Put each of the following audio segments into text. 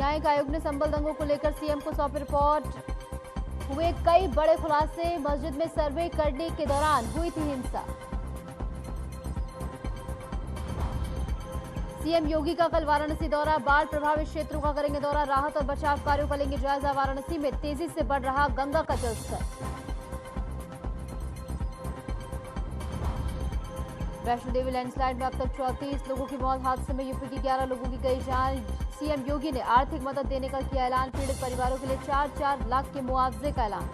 न्यायिक आयोग ने संभल दंगों को लेकर सीएम को सौंपी रिपोर्ट। हुए कई बड़े खुलासे। मस्जिद में सर्वे करने के दौरान हुई थी हिंसा। सीएम योगी का कल वाराणसी दौरा। बाढ़ प्रभावित क्षेत्रों का करेंगे दौरा। राहत और बचाव कार्यों का लेंगे जायजा। वाराणसी में तेजी से बढ़ रहा गंगा का जलस्तर। वैष्णो देवी लैंडस्लाइड में अब तक 34 लोगों की मौत। हादसे में यूपी की 11 लोगों की गई जान। सीएम योगी ने आर्थिक मदद देने का किया ऐलान। पीड़ित परिवारों के लिए 4-4 लाख के मुआवजे का ऐलान।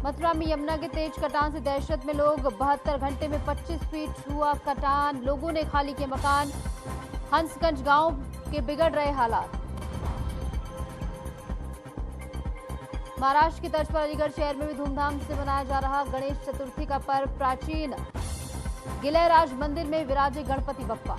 मथुरा में यमुना के तेज कटान से दहशत में लोग। 72 घंटे में 25 फीट हुआ कटान। लोगों ने खाली किए मकान। हंसगंज गांव के बिगड़ रहे हालात। महाराष्ट्र की तर्ज पर अलीगढ़ शहर में भी धूमधाम से मनाया जा रहा गणेश चतुर्थी का पर्व। प्राचीन गिलयराज मंदिर में विराजे गणपति बप्पा।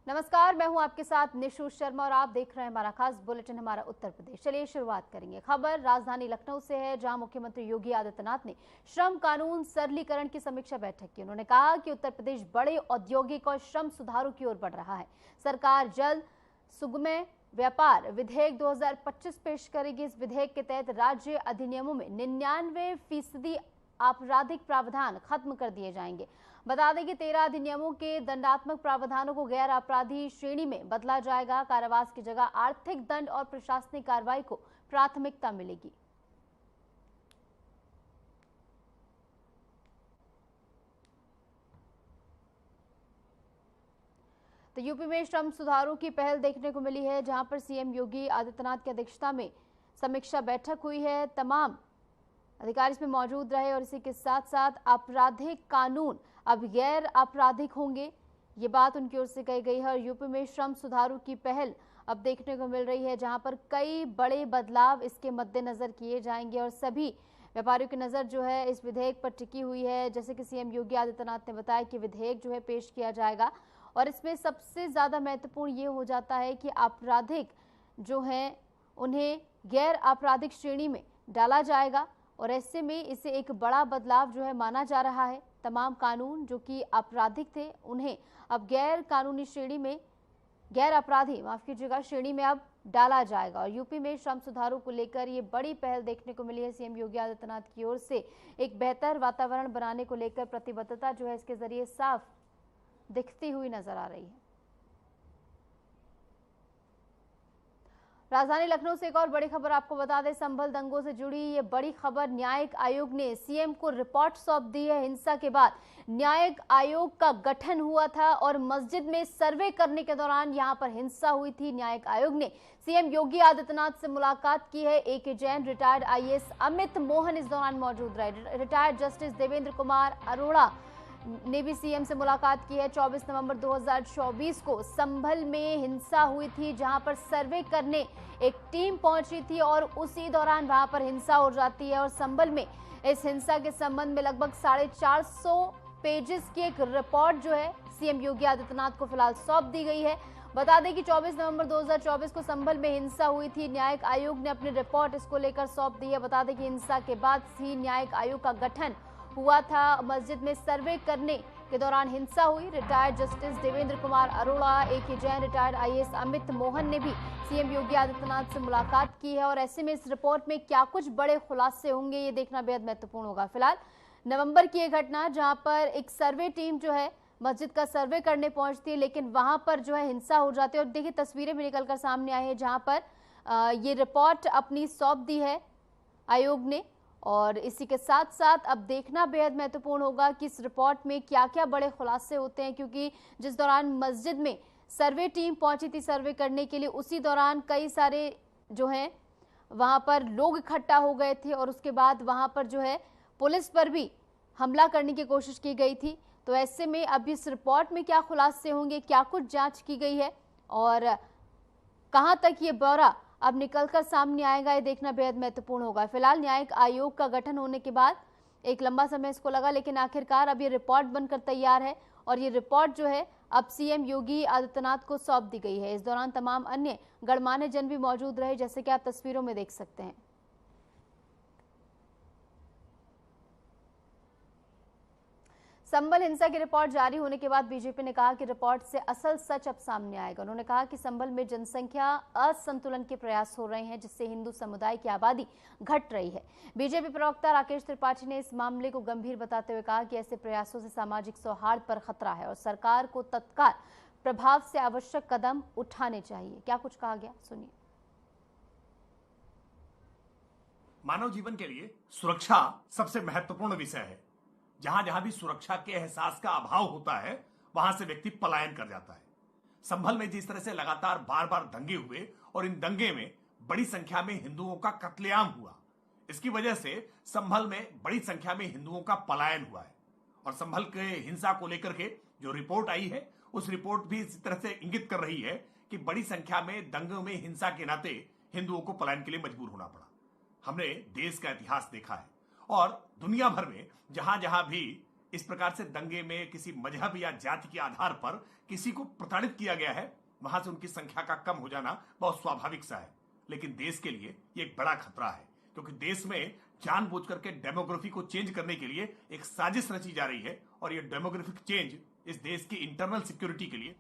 नमस्कार, मैं हूं आपके साथ निशु शर्मा और आप देख रहे हैं हमारा खास बुलेटिन हमारा उत्तर प्रदेश। चलिए शुरुआत करेंगे। खबर राजधानी लखनऊ से है, जहां मुख्यमंत्री योगी आदित्यनाथ ने श्रम कानून सरलीकरण की समीक्षा बैठक की। उन्होंने कहा कि उत्तर प्रदेश बड़े औद्योगिक और श्रम सुधारों की ओर बढ़ रहा है। सरकार जल्द सुगम्य व्यापार विधेयक 2025 पेश करेगी। इस विधेयक के तहत राज्य अधिनियमों में 99% आपराधिक प्रावधान खत्म कर दिए जाएंगे। बता दें कि 13 अधिनियमों के दंडात्मक प्रावधानों को गैर अपराधी श्रेणी में बदला जाएगा। कारावास की जगह आर्थिक दंड और प्रशासनिक कार्रवाई को प्राथमिकता मिलेगी। तो यूपी में श्रम सुधारों की पहल देखने को मिली है, जहां पर सीएम योगी आदित्यनाथ की अध्यक्षता में समीक्षा बैठक हुई है। तमाम अधिकारी इसमें मौजूद रहे और इसी के साथ साथ आपराधिक कानून अब गैर आपराधिक होंगे, ये बात उनकी ओर से कही गई है। और यूपी में श्रम सुधारों की पहल अब देखने को मिल रही है, जहां पर कई बड़े बदलाव इसके मद्देनजर किए जाएंगे और सभी व्यापारियों की नजर जो है इस विधेयक पर टिकी हुई है। जैसे कि सीएम योगी आदित्यनाथ ने बताया कि विधेयक जो है पेश किया जाएगा और इसमें सबसे ज्यादा महत्वपूर्ण ये हो जाता है कि आपराधिक जो है उन्हें गैर आपराधिक श्रेणी में डाला जाएगा और ऐसे में इसे एक बड़ा बदलाव जो है माना जा रहा है। तमाम कानून जो कि आपराधिक थे उन्हें अब गैर कानूनी श्रेणी में, गैर अपराधी माफ कीजिएगा, श्रेणी में अब डाला जाएगा। और यूपी में श्रम सुधारों को लेकर ये बड़ी पहल देखने को मिली है। सीएम योगी आदित्यनाथ की ओर से एक बेहतर वातावरण बनाने को लेकर प्रतिबद्धता जो है इसके जरिए साफ दिखती हुई नजर आ रही है। राजधानी लखनऊ से एक और बड़ी खबर आपको बता दें। संभल दंगों से जुड़ी ये बड़ी खबर, न्यायिक आयोग ने सीएम को रिपोर्ट सौंप दी है। हिंसा के बाद न्यायिक आयोग का गठन हुआ था और मस्जिद में सर्वे करने के दौरान यहां पर हिंसा हुई थी। न्यायिक आयोग ने सीएम योगी आदित्यनाथ से मुलाकात की है। AK Jain, retired IAS Amit Mohan इस दौरान मौजूद रहे। रिटायर्ड जस्टिस देवेंद्र कुमार अरोड़ा ने भी सीएम से मुलाकात की है। 24 नवंबर 2024 को संभल में हिंसा हुई थी, जहां पर सर्वे करने एक टीम पहुंची थी और उसी दौरान वहां पर हिंसा हो जाती है। और संभल में इस हिंसा के संबंध में लगभग 450 पेजेस की एक रिपोर्ट जो है सीएम योगी आदित्यनाथ को फिलहाल सौंप दी गई है। बता दें कि 24 नवंबर 2024 को संभल में हिंसा हुई थी। न्यायिक आयोग ने अपनी रिपोर्ट इसको लेकर सौंप दी है। बता दें कि हिंसा के बाद ही न्यायिक आयोग का गठन हुआ था। मस्जिद में सर्वे करने के दौरान हिंसा हुई। Retired justice Devendra Kumar Arora, AK Jain, retired IAS Amit Mohan ने भी सीएम योगी आदित्यनाथ से मुलाकात की है। और ऐसे में इस रिपोर्ट में क्या कुछ बड़े खुलासे होंगे ये देखना बेहद महत्वपूर्ण होगा। फिलहाल नवंबर की एक घटना, जहां पर एक सर्वे टीम जो है मस्जिद का सर्वे करने पहुंचती है, लेकिन वहां पर जो है हिंसा हो जाती है। और देखिए तस्वीरें भी निकलकर सामने आई है, जहां पर ये रिपोर्ट अपनी सौंप दी है आयोग ने। और इसी के साथ साथ अब देखना बेहद महत्वपूर्ण होगा कि इस रिपोर्ट में क्या क्या बड़े खुलासे होते हैं, क्योंकि जिस दौरान मस्जिद में सर्वे टीम पहुंची थी सर्वे करने के लिए, उसी दौरान कई सारे जो हैं वहां पर लोग इकट्ठा हो गए थे और उसके बाद वहां पर जो है पुलिस पर भी हमला करने की कोशिश की गई थी। तो ऐसे में अब इस रिपोर्ट में क्या खुलासे होंगे, क्या कुछ जांच की गई है और कहां तक ये ब्यौरा अब निकलकर सामने आएगा, ये देखना बेहद महत्वपूर्ण होगा। फिलहाल न्यायिक आयोग का गठन होने के बाद एक लंबा समय इसको लगा, लेकिन आखिरकार अब ये रिपोर्ट बनकर तैयार है और ये रिपोर्ट जो है अब सीएम योगी आदित्यनाथ को सौंप दी गई है। इस दौरान तमाम अन्य गणमान्य जन भी मौजूद रहे, जैसे कि आप तस्वीरों में देख सकते हैं। संभल हिंसा की रिपोर्ट जारी होने के बाद बीजेपी ने कहा कि रिपोर्ट से असल सच अब सामने आएगा। उन्होंने कहा कि संभल में जनसंख्या असंतुलन के प्रयास हो रहे हैं, जिससे हिंदू समुदाय की आबादी घट रही है। बीजेपी प्रवक्ता राकेश त्रिपाठी ने इस मामले को गंभीर बताते हुए कहा कि ऐसे प्रयासों से सामाजिक सौहार्द पर खतरा है और सरकार को तत्काल प्रभाव से आवश्यक कदम उठाने चाहिए। क्या कुछ कहा गया, सुनिए। मानव जीवन के लिए सुरक्षा सबसे महत्वपूर्ण विषय है। जहां जहां भी सुरक्षा के एहसास का अभाव होता है, वहां से व्यक्ति पलायन कर जाता है। संभल में जिस तरह से लगातार बार बार दंगे हुए और इन दंगे में बड़ी संख्या में हिंदुओं का कत्लेआम हुआ, इसकी वजह से संभल में बड़ी संख्या में हिंदुओं का पलायन हुआ है। और संभल के हिंसा को लेकर के जो रिपोर्ट आई है, उस रिपोर्ट भी इसी तरह से इंगित कर रही है कि बड़ी संख्या में दंगों में हिंसा के नाते हिंदुओं को पलायन के लिए मजबूर होना पड़ा। हमने देश का इतिहास देखा है और दुनिया भर में जहां जहां भी इस प्रकार से दंगे में किसी मजहब या जाति के आधार पर किसी को प्रताड़ित किया गया है, वहां से उनकी संख्या का कम हो जाना बहुत स्वाभाविक सा है। लेकिन देश के लिए ये एक बड़ा खतरा है, क्योंकि देश में जानबूझ करके डेमोग्राफी को चेंज करने के लिए एक साजिश रची जा रही है और ये डेमोग्राफिक चेंज इस देश की इंटरनल सिक्योरिटी के लिए।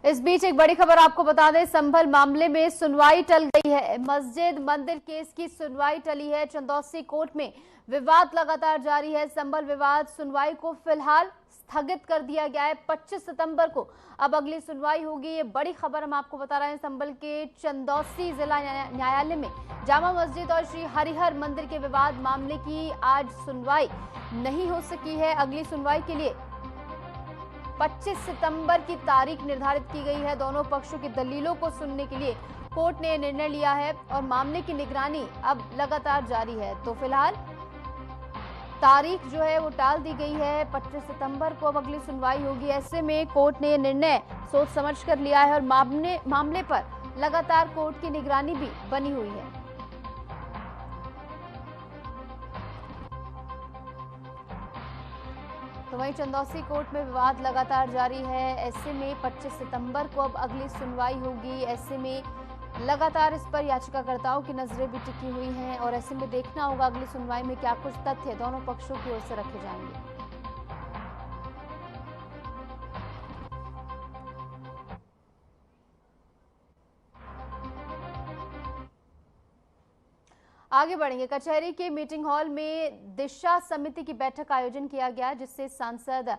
इस बीच एक बड़ी खबर आपको बता दें, संभल मामले में सुनवाई टल गई है। मस्जिद मंदिर केस की सुनवाई टली है। चंदौसी कोर्ट में विवाद लगातार जारी है। संभल विवाद सुनवाई को फिलहाल स्थगित कर दिया गया है। 25 सितंबर को अब अगली सुनवाई होगी। ये बड़ी खबर हम आपको बता रहे हैं। संभल के चंदौसी जिला न्यायालय में जामा मस्जिद और श्री हरिहर मंदिर के विवाद मामले की आज सुनवाई नहीं हो सकी है। अगली सुनवाई के लिए 25 सितंबर की तारीख निर्धारित की गई है। दोनों पक्षों की दलीलों को सुनने के लिए कोर्ट ने निर्णय लिया है और मामले की निगरानी अब लगातार जारी है। तो फिलहाल तारीख जो है वो टाल दी गई है। 25 सितंबर को अब अगली सुनवाई होगी। ऐसे में कोर्ट ने निर्णय सोच समझ कर लिया है और मामले पर लगातार कोर्ट की निगरानी भी बनी हुई है। तो वहीं चंदौसी कोर्ट में विवाद लगातार जारी है। ऐसे में 25 सितंबर को अब अगली सुनवाई होगी। ऐसे में लगातार इस पर याचिकाकर्ताओं की नजरें भी टिकी हुई हैं और ऐसे में देखना होगा अगली सुनवाई में क्या कुछ तथ्य दोनों पक्षों की ओर से रखे जाएंगे। आगे बढ़ेंगे। कचहरी के मीटिंग हॉल में दिशा समिति की बैठक का आयोजन किया गया, जिससे सांसद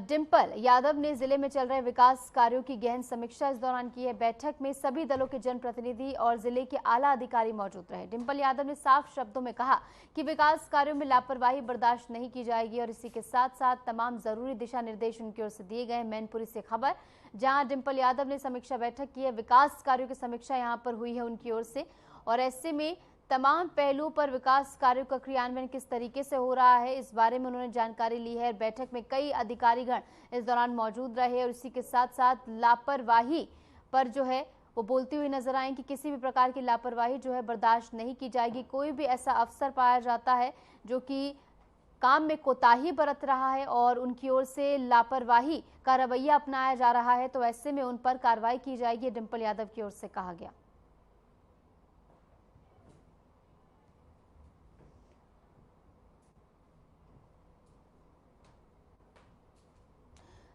डिंपल यादव ने जिले में चल रहे विकास कार्यों की गहन समीक्षा इस दौरान की है। बैठक में सभी दलों के जनप्रतिनिधि और जिले के आला अधिकारी मौजूद रहे। डिंपल यादव ने साफ शब्दों में कहा कि विकास कार्यों में लापरवाही बर्दाश्त नहीं की जाएगी और इसी के साथ साथ तमाम जरूरी दिशा निर्देश उनकी ओर से दिए गए। मैनपुरी से खबर, जहां डिंपल यादव ने समीक्षा बैठक की है। विकास कार्यों की समीक्षा यहां पर हुई है उनकी ओर से और ऐसे में तमाम पहलुओं पर विकास कार्यों का क्रियान्वयन किस तरीके से हो रहा है, इस बारे में उन्होंने जानकारी ली है। बैठक में कई अधिकारीगण इस दौरान मौजूद रहे और इसी के साथ साथ लापरवाही पर जो है वो बोलती हुई नजर आए कि किसी भी प्रकार की लापरवाही जो है बर्दाश्त नहीं की जाएगी। कोई भी ऐसा अफसर पाया जाता है जो कि काम में कोताही बरत रहा है और उनकी ओर से लापरवाही का रवैया अपनाया जा रहा है, तो ऐसे में उन पर कार्रवाई की जाएगी, डिंपल यादव की ओर से कहा गया।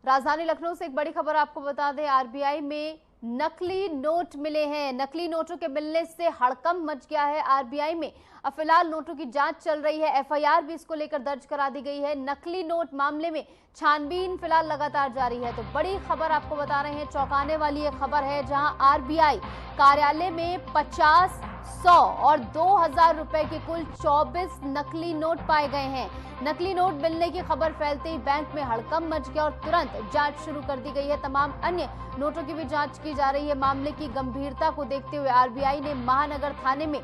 राजधानी लखनऊ से एक बड़ी खबर आपको बता दें, आरबीआई में नकली नोट मिले हैं। नकली नोटों के मिलने से हड़कंप मच गया है आरबीआई में। अब फिलहाल नोटों की जांच चल रही है। एफआईआर भी इसको लेकर दर्ज करा दी गई है। नकली नोट मामले में छानबीन फिलहाल लगातार जारी है। तो बड़ी खबर आपको बता रहे हैं, चौंकाने वाली ये खबर है, जहां आरबीआई कार्यालय में 50, 100 और 2000 रुपए के कुल 24 नकली नोट पाए गए हैं। नकली नोट मिलने की खबर फैलते ही बैंक में हड़कंप मच गया और तुरंत जांच शुरू कर दी गई है। तमाम अन्य नोटों की भी जांच की जा रही है। मामले की गंभीरता को देखते हुए आरबीआई ने महानगर थाने में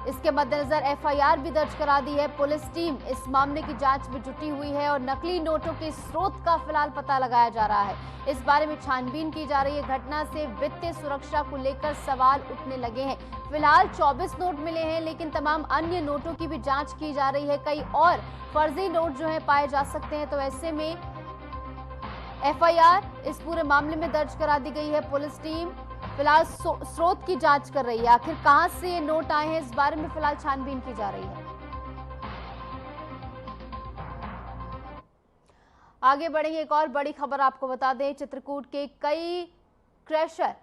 इसके मद्देनजर एफआईआर भी दर्ज करा दी है। पुलिस टीम इस मामले की जांच में जुटी हुई है और नकली नोटों के स्रोत का फिलहाल पता लगाया जा रहा है। इस बारे में छानबीन की जा रही है। घटना से वित्तीय सुरक्षा को लेकर सवाल उठने लगे हैं। फिलहाल 24 नोट मिले हैं, लेकिन तमाम अन्य नोटों की भी जांच की जा रही है। कई और फर्जी नोट जो है पाए जा सकते हैं, तो ऐसे में एफआईआर इस पूरे मामले में दर्ज करा दी गई है। पुलिस टीम फिलहाल स्रोत की जांच कर रही है। आखिर कहां से ये नोट आए हैं, इस बारे में फिलहाल छानबीन की जा रही है। आगे बढ़ेंगे, एक और बड़ी खबर आपको बता दें। चित्रकूट के कई क्रशर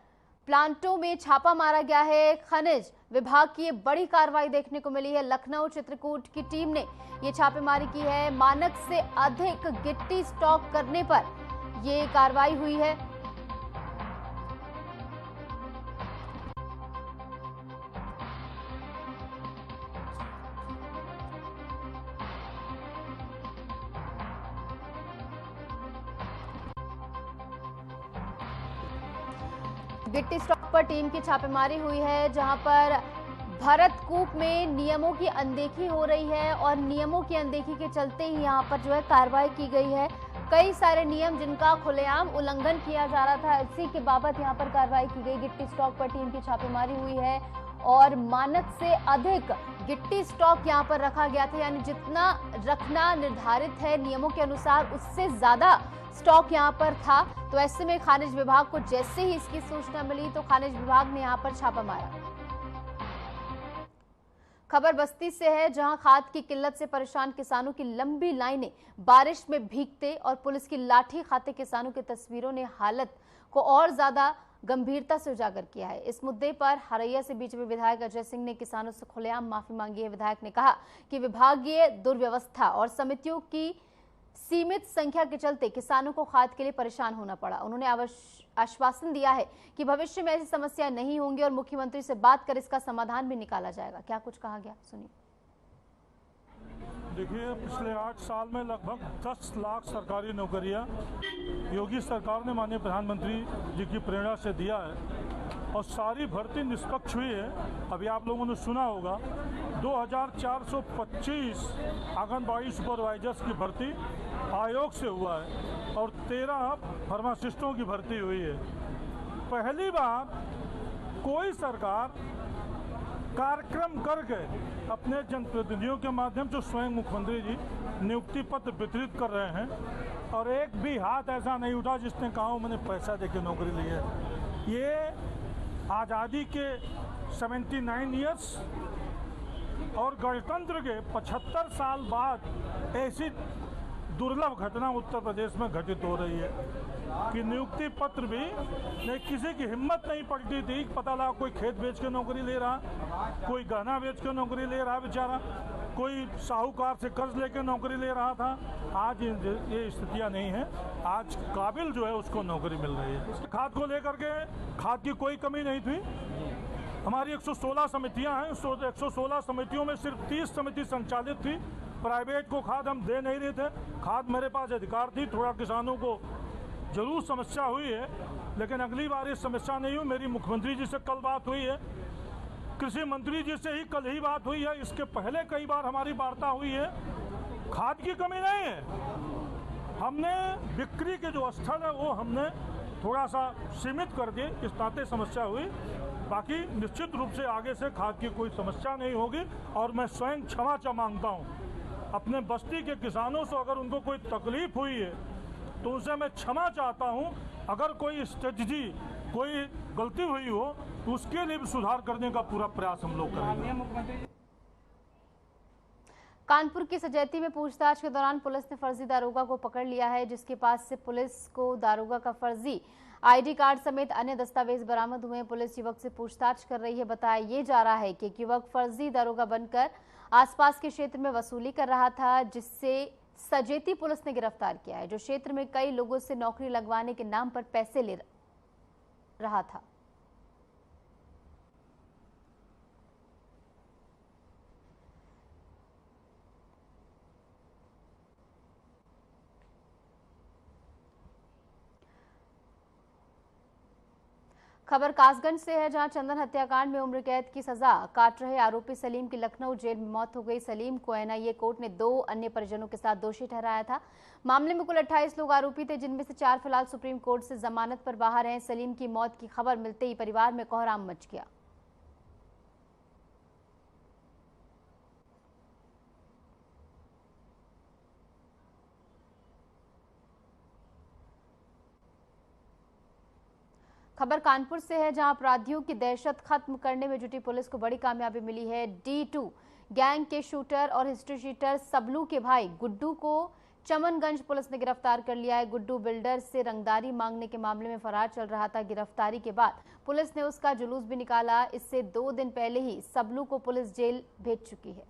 प्लांटों में छापा मारा गया है। खनिज विभाग की ये बड़ी कार्रवाई देखने को मिली है। लखनऊ चित्रकूट की टीम ने ये छापेमारी की है। मानक से अधिक गिट्टी स्टॉक करने पर ये कार्रवाई हुई है। गिट्टी स्टॉक पर टीम की छापेमारी हुई है, जहां पर भरतकूप में नियमों की अनदेखी हो रही है और नियमों की अनदेखी के चलते ही यहां पर जो है कार्रवाई की गई है। कई सारे नियम जिनका खुलेआम उल्लंघन किया जा रहा था, इसी के बाबत यहां पर कार्रवाई की गई। गिट्टी स्टॉक पर टीम की छापेमारी हुई है और मानक से अधिक गिट्टी स्टॉक यहां पर रखा गया था, यानी जितना रखना निर्धारित है नियमों के अनुसार उससे ज्यादा स्टॉक यहां पर था। तो ऐसे में खनिज विभाग को जैसे ही इसकी सूचना मिली तो खनिज विभाग ने यहां पर छापा मारा। खबर बस्ती से है, जहां खाद की किल्लत से परेशान किसानों की लंबी लाइनें बारिश में भीगते और पुलिस की लाठी खाते किसानों की तस्वीरों ने हालत को और ज्यादा गंभीरता से उजागर किया है। इस मुद्दे पर हरैया से बीजेपी विधायक अजय सिंह ने किसानों से खुलेआम माफी मांगी है। विधायक ने कहा कि विभागीय दुर्व्यवस्था और समितियों की सीमित संख्या के चलते किसानों को खाद के लिए परेशान होना पड़ा। उन्होंने आश्वासन दिया है कि भविष्य में ऐसी समस्या नहीं होंगी और मुख्यमंत्री से बात कर इसका समाधान भी निकाला जाएगा। क्या कुछ कहा गया, सुनिए। देखिए, पिछले 8 साल में लगभग 10 लाख सरकारी नौकरियां योगी सरकार ने माननीय प्रधानमंत्री जी की प्रेरणा से दिया है और सारी भर्ती निष्पक्ष हुई है। अभी आप लोगों ने सुना होगा 2425 आंगनबाड़ी सुपरवाइजर्स की भर्ती आयोग से हुआ है और 13 फार्मासिस्टों की भर्ती हुई है। पहली बार कोई सरकार कार्यक्रम करके अपने जनप्रतिनिधियों के माध्यम से स्वयं मुख्यमंत्री जी नियुक्ति पत्र वितरित कर रहे हैं और एक भी हाथ ऐसा नहीं उठा जिसने कहा मैंने पैसा देके नौकरी ली है। ये आज़ादी के 79 ईयर्स और गणतंत्र के 75 साल बाद ऐसी दुर्लभ घटना उत्तर प्रदेश में घटित हो रही है कि नियुक्ति पत्र भी नहीं, किसी की हिम्मत नहीं पड़ती थी। पता लगा कोई खेत बेच के नौकरी ले रहा, कोई गहना बेच के नौकरी ले रहा बेचारा, कोई साहूकार से कर्ज लेके नौकरी ले रहा था। आज ये स्थितियां नहीं है। आज काबिल जो है उसको नौकरी मिल रही है। खाद को लेकर के खाद की कोई कमी नहीं थी। हमारी 116 समितियां हैं, 116 समितियों में सिर्फ 30 समिति संचालित थी। प्राइवेट को खाद हम दे नहीं रहे थे। खाद मेरे पास अधिकार थी। थोड़ा किसानों को जरूर समस्या हुई है, लेकिन अगली बार ये समस्या नहीं हुई। मेरी मुख्यमंत्री जी से कल बात हुई है, कृषि मंत्री जी से ही कल ही बात हुई है। इसके पहले कई बार हमारी वार्ता हुई है। खाद की कमी नहीं है। हमने बिक्री के जो स्थल है वो हमने थोड़ा सा सीमित कर दिए, इस नाते समस्या हुई। बाकी निश्चित रूप से आगे से खाद की कोई समस्या नहीं होगी और मैं स्वयं क्षमा मांगता हूँ अपने बस्ती के किसानों से। अगर उनको कोई तकलीफ हुई है तो उनसे मैं क्षमा चाहता हूं। अगर कोई स्ट्रेटजी, कोई गलती हुई हो तो उसके लिए भी सुधार करने का पूरा प्रयास हम लोग करेंगे। कानपुर की सजैती में पूछताछ के दौरान पुलिस ने फर्जी दारोगा को पकड़ लिया है, जिसके पास से पुलिस को दारोगा का फर्जी आईडी कार्ड समेत अन्य दस्तावेज बरामद हुए। पुलिस युवक से पूछताछ कर रही है। बताया ये जा रहा है कि युवक फर्जी दारोगा बनकर आसपास के क्षेत्र में वसूली कर रहा था, जिससे सजेती पुलिस ने गिरफ्तार किया है, जो क्षेत्र में कई लोगों से नौकरी लगवाने के नाम पर पैसे ले रहा था। खबर कासगंज से है, जहां चंदन हत्याकांड में उम्र कैद की सजा काट रहे आरोपी सलीम की लखनऊ जेल में मौत हो गई। सलीम को एनआईए कोर्ट ने 2 अन्य परिजनों के साथ दोषी ठहराया था। मामले में कुल 28 लोग आरोपी थे, जिनमें से 4 फिलहाल सुप्रीम कोर्ट से जमानत पर बाहर हैं। सलीम की मौत की खबर मिलते ही परिवार में कोहराम मच गया। खबर कानपुर से है, जहां अपराधियों की दहशत खत्म करने में जुटी पुलिस को बड़ी कामयाबी मिली है। D2 गैंग के शूटर और हिस्ट्री शीटर सबलू के भाई गुड्डू को चमनगंज पुलिस ने गिरफ्तार कर लिया है। गुड्डू बिल्डर से रंगदारी मांगने के मामले में फरार चल रहा था। गिरफ्तारी के बाद पुलिस ने उसका जुलूस भी निकाला। इससे 2 दिन पहले ही सबलू को पुलिस जेल भेज चुकी है।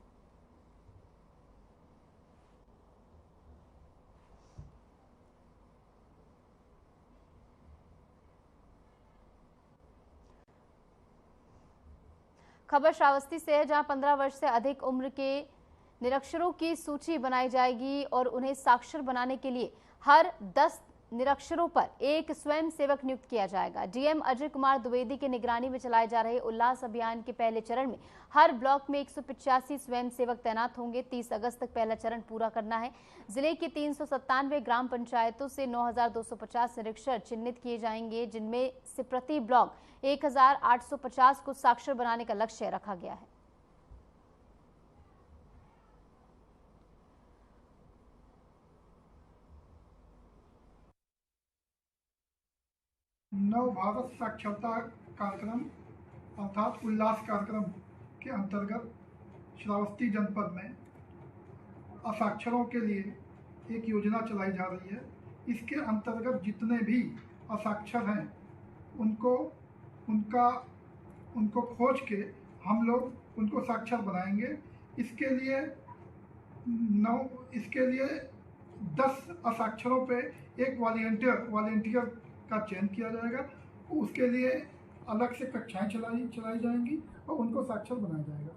खबर श्रावस्ती से है, जहां 15 वर्ष से अधिक उम्र के निरक्षरों की सूची बनाई जाएगी और उन्हें साक्षर बनाने के लिए हर 10 निरक्षरों पर एक स्वयं सेवक नियुक्त किया जाएगा। डीएम अजय कुमार द्विवेदी की निगरानी में चलाए जा रहे उल्लास अभियान के पहले चरण में हर ब्लॉक में 185 स्वयं सेवक तैनात होंगे। 30 अगस्त तक पहला चरण पूरा करना है। जिले की 397 ग्राम पंचायतों से 9,250 निरीक्षर चिन्हित किए जाएंगे, जिनमें से प्रति ब्लॉक 1,850 को साक्षर बनाने का लक्ष्य रखा गया है। नव भारत साक्षरता कार्यक्रम अर्थात उल्लास कार्यक्रम के अंतर्गत श्रावस्ती जनपद में असाक्षरों के लिए एक योजना चलाई जा रही है। इसके अंतर्गत जितने भी असाक्षर हैं उनको खोज के हम लोग उनको साक्षर बनाएंगे। इसके लिए 10 असाक्षरों पे एक वॉलंटियर का चयन किया जाएगा। उसके लिए अलग से कक्षाएं चलाई जाएंगी और उनको साक्षर बनाया जाएगा।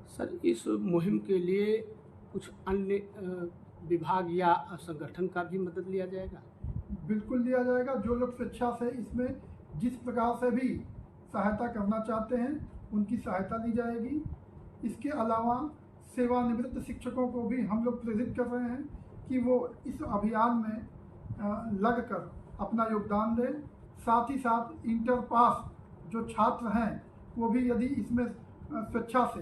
सर, इस मुहिम के लिए कुछ अन्य विभाग या संगठन का भी मदद लिया जाएगा? बिल्कुल लिया जाएगा। जो लोग स्वेच्छा से इसमें जिस प्रकार से भी सहायता करना चाहते हैं उनकी सहायता ली जाएगी। इसके अलावा सेवानिवृत्त शिक्षकों को भी हम लोग प्रेरित कर रहे हैं कि वो इस अभियान में लगकर अपना योगदान दें। साथ ही साथ इंटर पास जो छात्र हैं वो भी यदि इसमें स्वेच्छा से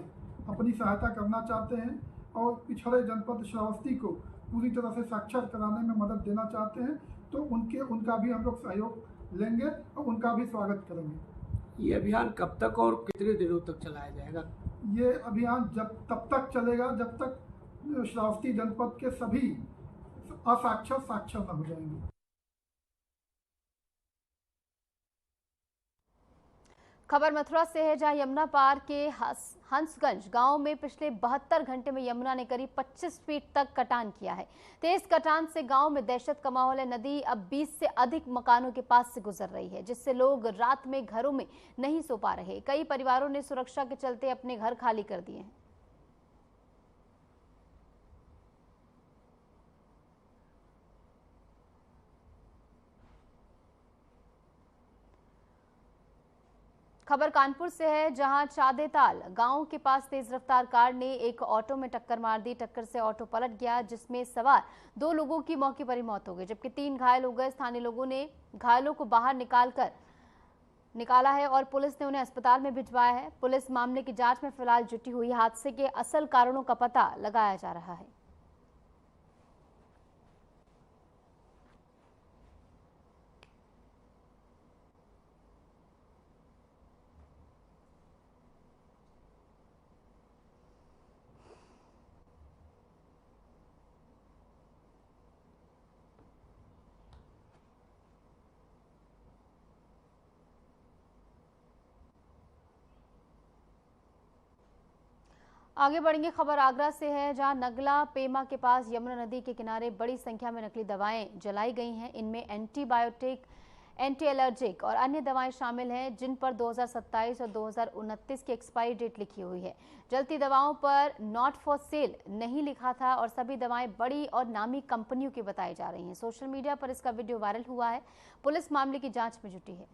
अपनी सहायता करना चाहते हैं और पिछड़े जनपद श्रावस्ती को पूरी तरह से साक्षर कराने में मदद देना चाहते हैं तो उनका भी हम लोग सहयोग लेंगे और उनका भी स्वागत करेंगे। ये अभियान कब तक और कितने दिनों तक चलाया जाएगा? ये अभियान तब तक चलेगा जब तक श्रावस्ती जनपद के सभी असाक्षर साक्षर न हो जाएंगे। खबर मथुरा से है, जहां यमुना पार के हंसगंज गांव में पिछले 72 घंटे में यमुना ने करीब 25 फीट तक कटान किया है। तेज कटान से गांव में दहशत का माहौल है। नदी अब 20 से अधिक मकानों के पास से गुजर रही है, जिससे लोग रात में घरों में नहीं सो पा रहे। कई परिवारों ने सुरक्षा के चलते अपने घर खाली कर दिए हैं। खबर कानपुर से है, जहां चादेताल गांव के पास तेज रफ्तार कार ने एक ऑटो में टक्कर मार दी। टक्कर से ऑटो पलट गया, जिसमें सवार 2 लोगों की मौके पर ही मौत हो गई, जबकि 3 घायल हो गए। स्थानीय लोगों ने घायलों को बाहर निकाला है और पुलिस ने उन्हें अस्पताल में भिजवाया है। पुलिस मामले की जांच में फिलहाल जुटी हुई है। हादसे के असल कारणों का पता लगाया जा रहा है। आगे बढ़ेंगे। खबर आगरा से है, जहां नगला पेमा के पास यमुना नदी के किनारे बड़ी संख्या में नकली दवाएं जलाई गई हैं। इनमें एंटीबायोटिक, एंटी एलर्जिक और अन्य दवाएं शामिल हैं, जिन पर 2027 और 2029 की एक्सपायरी डेट लिखी हुई है। जलती दवाओं पर नॉट फॉर सेल नहीं लिखा था और सभी दवाएं बड़ी और नामी कंपनियों की बताई जा रही हैं। सोशल मीडिया पर इसका वीडियो वायरल हुआ है। पुलिस मामले की जांच में जुटी है।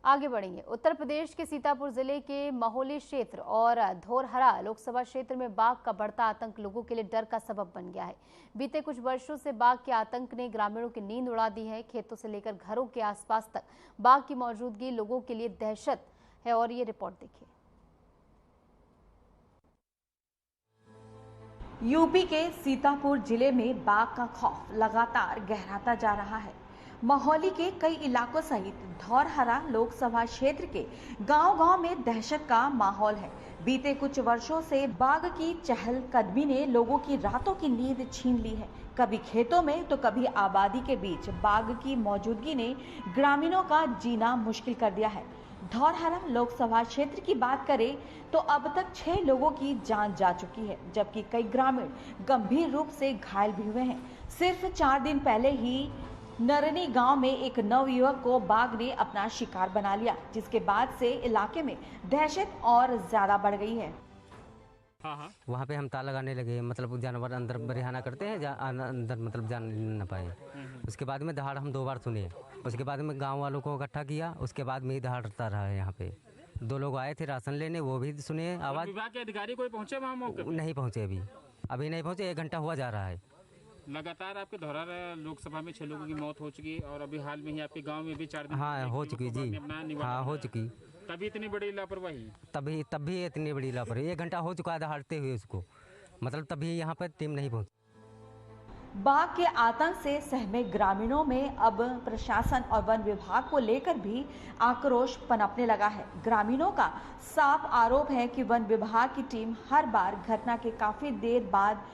आगे बढ़ेंगे। उत्तर प्रदेश के सीतापुर जिले के महोली क्षेत्र और धौरहरा लोकसभा क्षेत्र में बाघ का बढ़ता आतंक लोगों के लिए डर का सबब बन गया है। बीते कुछ वर्षों से बाघ के आतंक ने ग्रामीणों की नींद उड़ा दी है। खेतों से लेकर घरों के आसपास तक बाघ की मौजूदगी लोगों के लिए दहशत है। और ये रिपोर्ट देखिए। यूपी के सीतापुर जिले में बाघ का खौफ लगातार गहराता जा रहा है। महोली के कई इलाकों सहित धौरहरा लोकसभा क्षेत्र के गांव-गांव में दहशत का माहौल है। बीते कुछ वर्षों से बाघ की चहलकदमी ने लोगों की रातों की नींद छीन ली है। कभी खेतों में तो कभी आबादी के बीच बाघ की मौजूदगी ने ग्रामीणों का जीना मुश्किल कर दिया है। धौरहरा लोकसभा क्षेत्र की बात करें तो अब तक 6 लोगों की जान जा चुकी है, जबकि कई ग्रामीण गंभीर रूप से घायल भी हुए हैं। सिर्फ 4 दिन पहले ही नरनी गांव में एक नवयुवक को बाघ ने अपना शिकार बना लिया, जिसके बाद से इलाके में दहशत और ज्यादा बढ़ गई है। वहाँ पे हम ताला लगाने लगे, मतलब जानवर अंदर बरिहाना करते हैं, अंदर मतलब जान न पाए। उसके बाद में दहाड़ हम 2 बार सुने। उसके बाद में गांव वालों को इकट्ठा किया, उसके बाद में ही दहाड़ता रहा है। यहाँ पे 2 लोग आए थे राशन लेने, वो भी सुने आवाज। विभाग के अधिकारी कोई पहुँचे वहाँ मौके पे? नहीं पहुँचे, अभी नहीं पहुँचे। 1 घंटा हुआ जा रहा है। लगातार आपके धौरहरा लोकसभा में 6 लोगों की मौत हो चुकी और अभी हाल में ही आपके गांव में भी 4 दिन हाँ हो चुकी जी, हाँ हो चुकी। तभी इतनी बड़ी लापरवाही? तभी इतनी बड़ी लापरवाही। 1 घंटा हो चुका है दहाड़ते हुए उसको, मतलब तभी यहाँ पर टीम नहीं पहुँची। बाघ के आतंक से सहमे ग्रामीणों में अब प्रशासन और वन विभाग को लेकर भी आक्रोश पनपने लगा है। ग्रामीणों का साफ आरोप है कि वन विभाग की टीम हर बार घटना के काफी देर बाद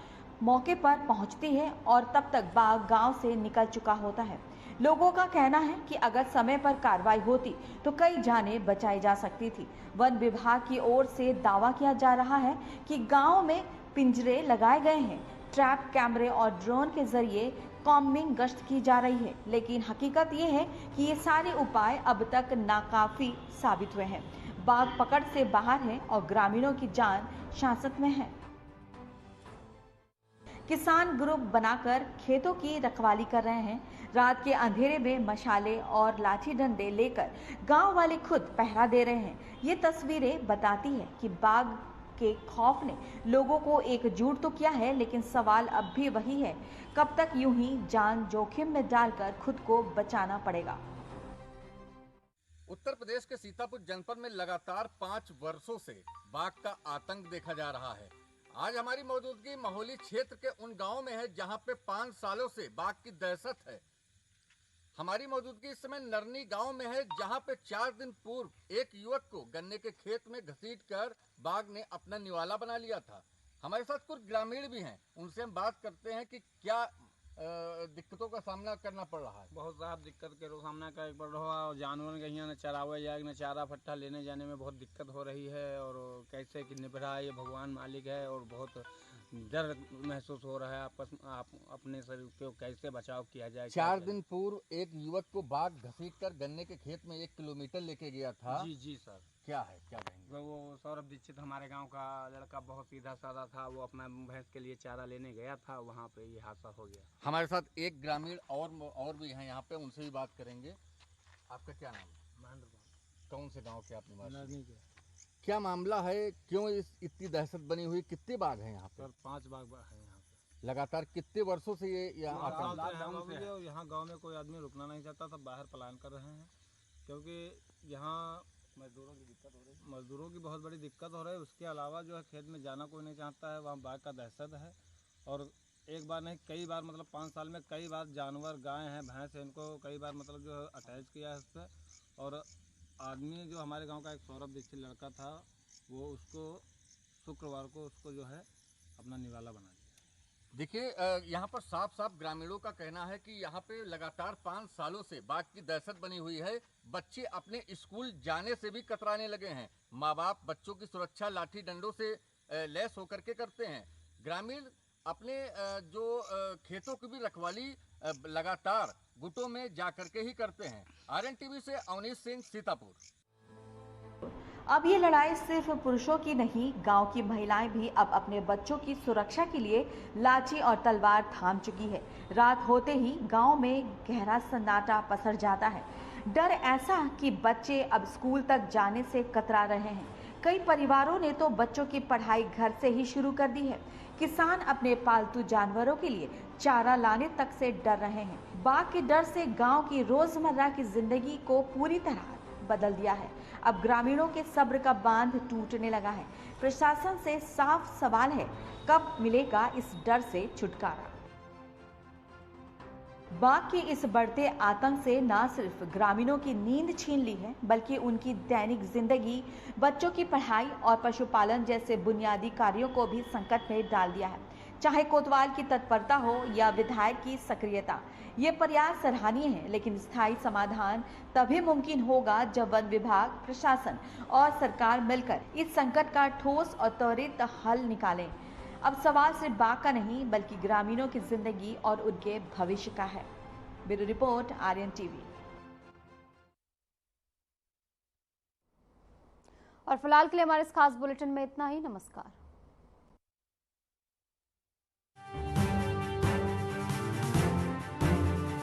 मौके पर पहुंचती है और तब तक बाघ गांव से निकल चुका होता है। लोगों का कहना है कि अगर समय पर कार्रवाई होती तो कई जानें बचाई जा सकती थी। वन विभाग की ओर से दावा किया जा रहा है कि गांव में पिंजरे लगाए गए हैं, ट्रैप कैमरे और ड्रोन के जरिए कॉम्बिंग गश्त की जा रही है, लेकिन हकीकत ये है कि ये सारे उपाय अब तक नाकाफी साबित हुए हैं। बाघ पकड़ से बाहर है और ग्रामीणों की जान शासत में है। किसान ग्रुप बनाकर खेतों की रखवाली कर रहे हैं। रात के अंधेरे में मशाले और लाठी डंडे लेकर गांव वाले खुद पहरा दे रहे हैं। ये तस्वीरें बताती है कि बाघ के खौफ ने लोगों को एकजुट तो किया है, लेकिन सवाल अब भी वही है, कब तक यूं ही जान जोखिम में डालकर खुद को बचाना पड़ेगा। उत्तर प्रदेश के सीतापुर जनपद में लगातार 5 वर्षों से बाघ का आतंक देखा जा रहा है। आज हमारी मौजूदगी महोली क्षेत्र के उन गांवों में है जहां पे 5 सालों से बाघ की दहशत है। हमारी मौजूदगी इस समय नरनी गांव में है, जहां पे 4 दिन पूर्व एक युवक को गन्ने के खेत में घसीटकर बाघ ने अपना निवाला बना लिया था। हमारे साथ कुछ ग्रामीण भी हैं, उनसे हम बात करते हैं कि क्या दिक्कतों का सामना करना पड़ रहा है। बहुत सारा दिक्कत के सामना कर पड़ रहा है और जानवर के यहाँ न चरावे जाए न चारा फट्टा लेने जाने में बहुत दिक्कत हो रही है और कैसे कि निभरा ये भगवान मालिक है और बहुत डर महसूस हो रहा है। आप अपने शरीर को कैसे बचाव किया जाए। 4 दिन पूर्व एक युवक को बाघ घसीटकर गन्ने के खेत में 1 किलोमीटर लेके गया था। जी सर। क्या है, क्या कहेंगे? वो सौरभ दीक्षित हमारे गांव का लड़का बहुत सीधा साधा था, वो अपना भैंस के लिए चारा लेने गया था, वहाँ पे ये हादसा हो गया। हमारे साथ एक ग्रामीण और भी हैं यहाँ पे, उनसे भी बात करेंगे। आपका क्या नाम है? महेंद्र। कौन से गाँव के आप निवासी? के। क्या मामला है, क्यों इतनी दहशत बनी हुई? कितने बाघ हैं यहाँ पे? सर 5 बाघ है यहाँ पे। लगातार कितने वर्षों से ये यहाँ यहाँ गाँव में कोई आदमी रुकना नहीं चाहता, सब बाहर पलायन कर रहे हैं क्योंकि यहाँ मजदूरों की बहुत बड़ी दिक्कत हो रही है। उसके अलावा जो है खेत में जाना कोई नहीं चाहता है, वहाँ बाघ का दहशत है। और एक बार नहीं कई बार, मतलब 5 साल में कई बार जानवर, गाय हैं, भैंस हैं, इनको कई बार मतलब जो है अटैच किया है उस पर। और आदमी जो हमारे गांव का एक सौरभ दीक्षित लड़का था, वो उसको शुक्रवार को उसको जो है अपना निवाला बना दिया। देखिए यहाँ पर साफ साफ ग्रामीणों का कहना है कि यहाँ पे लगातार 5 सालों से बाघ की दहशत बनी हुई है। बच्चे अपने स्कूल जाने से भी कतराने लगे हैं। माँ बाप बच्चों की सुरक्षा लाठी डंडों से लैस होकर के करते हैं। ग्रामीण अपने जो खेतों की भी रखवाली लगातार गुटों में जा करके ही करते हैं। RNTV से अवनीश सिंह, सीतापुर। अब ये लड़ाई सिर्फ पुरुषों की नहीं, गांव की महिलाएं भी अब अपने बच्चों की सुरक्षा के लिए लाठी और तलवार थाम चुकी है। रात होते ही गांव में गहरा सन्नाटा पसर जाता है। डर ऐसा कि बच्चे अब स्कूल तक जाने से कतरा रहे हैं। कई परिवारों ने तो बच्चों की पढ़ाई घर से ही शुरू कर दी है। किसान अपने पालतू जानवरों के लिए चारा लाने तक से डर रहे हैं। बाघ के डर से गांव की रोजमर्रा की जिंदगी को पूरी तरह बदल दिया है। अब ग्रामीणों के सब्र का बांध टूटने लगा है। प्रशासन से साफ सवाल है, कब मिलेगा इस डर से छुटकारा। बाघ के इस बढ़ते आतंक से न सिर्फ ग्रामीणों की नींद छीन ली है, बल्कि उनकी दैनिक जिंदगी, बच्चों की पढ़ाई और पशुपालन जैसे बुनियादी कार्यों को भी संकट में डाल दिया है। चाहे कोतवाल की तत्परता हो या विधायक की सक्रियता, ये प्रयास सराहनीय है, लेकिन स्थायी समाधान तभी मुमकिन होगा जब वन विभाग, प्रशासन और सरकार मिलकर इस संकट का ठोस और त्वरित हल निकालें। अब सवाल सिर्फ बाघ का नहीं, बल्कि ग्रामीणों की जिंदगी और उनके भविष्य का है। Bureau report, Aryan TV. और फिलहाल के लिए हमारे इस खास बुलेटिन में इतना ही। नमस्कार।